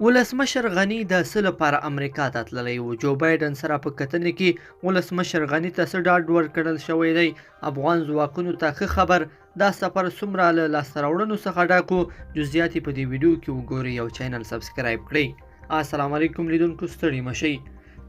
ولسمشر غني د څه لپاره امریکا ته تللی و؟ جو بایډن سره په کتنې کې ولسمشر غني ته څه ډاډ ورکړل شوی دی؟ افغان ځواکونو ته ښه خبر، دا سفر څومره له لاسته راوړنو څخه ډک و؟ جزئیات په دې ویډیو کې وګورئ او چینل سبسکرایب کړئ. السلام علیکم لیدونکو، ستړي مشئ.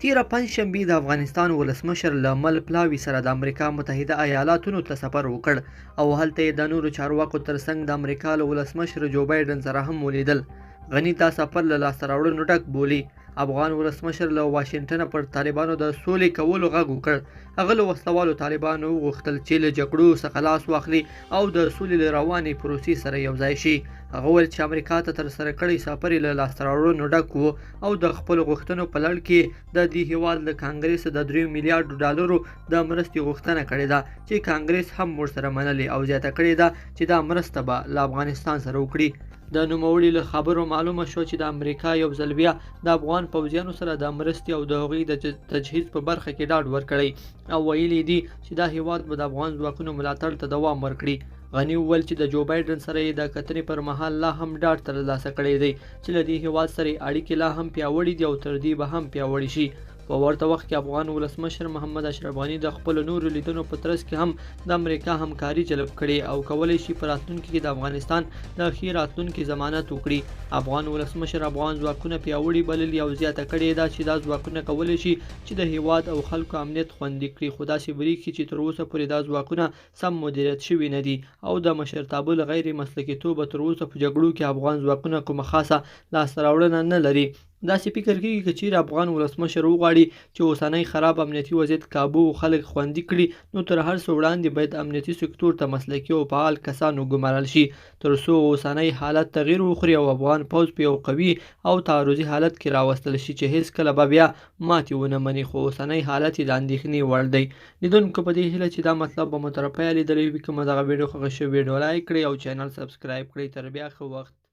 تیره پنجشنبې د افغانستان ولسمشر له مل پلاوي سره د امریکا متحده ایالاتونو ته سفر وکړ او هلته یې د نورو چارواکو ترڅنګ د امریکا له ولسمشر جو بایډن سره هم ولیدل. غني دا سفر له لاسته راوړنو ډک بولي. افغان ولسمشر له واشنګټن پر طالبانو د سولې کولو غږ وکړ. هغه له وسلوالو طالبانو وغوښتل چې له جګړو څخه لاس واخلي او د سولې له روانې پروسې سره یوځای شي. هغه وویل چې امریکا ته ترسره کړی سفر له لاسته راوړنو ډک و او د خپلو غوښتنو په لړ کې د دې هیواد له کانګرس د 3 میلیارډ ډالرو د مرستې غوښتنه کړې ده چې کانګرس هم ورسره منلې او زیاته کړې ده چې دا مرسته به له افغانستان سره وکړي. د نوموړي له خبرو معلومه شو چې د امریکا یو ځل بیا د افغان پوځیانو سره د مرستې او د هغوی د تجهیز په برخه کې ډاډ ورکړی او ویلي دي چې دا هیواد به د افغان ځواکونو ملاتړ ته دوام ورکړي. غني وویل چې د جو بایډن سره یې د کتنې پر مهال لا هم ډاډ ترلاسه کړی دی چې له دې هیواد سره اړیکې لا هم پیاوړې دي او تر دې به هم پیاوړې شي. په ورته وخت کې افغان ولسمشر محمد اشرف غني د خپلو نورو لیدنو په ترڅ کې هم د امریکا همکاري جلب کړي او کولی شي په راتلونکي کې د افغانستان د ښې راتلونکي ضمانت وکړي. افغان ولسمشر افغان ځواکونه پیاوړي بللي او زیاته کړې ده چې دا ځواکونه کولی شي چې د هیواد او خلکو امنیت خوندي کړي، خو داسې بریښي چې تر اوسه پورې دا ځواکونه سم مدیریت شوي نه دي او د مشرتابه له غیر مسلکي توبه تر اوسه په جګړو کې افغان ځواکونه کومه خاصه لاسته راوړنه نه لري. داسې فکر کېږي که چیرې افغان ولسمشر وغواړي چې اوسنی خراب امنیتي وضعیت کابو او خلک خوندي کړي، نو تر هر څه وړاندې باید امنیتي سکتور ته مسلکي او فعال کسان وګمارل شي تر څو اوسنی حالت تغییر وخوري او افغان پوځ په یو قوي او تعرضي حالت کې راوستل شي چې هیڅکله به بیا ماتې ونه مني، خو اوسنی حالت یې د اندېښنې وړ دی. لیدونکو، په دې هیله چې دا مطلب به مو تر پایه لیدلی وي، که مو دغه ویډیو خوښه شوې ویډیو لایک کړئ او چینل سبسکرایب کړئ. تر بیا ښه وخت.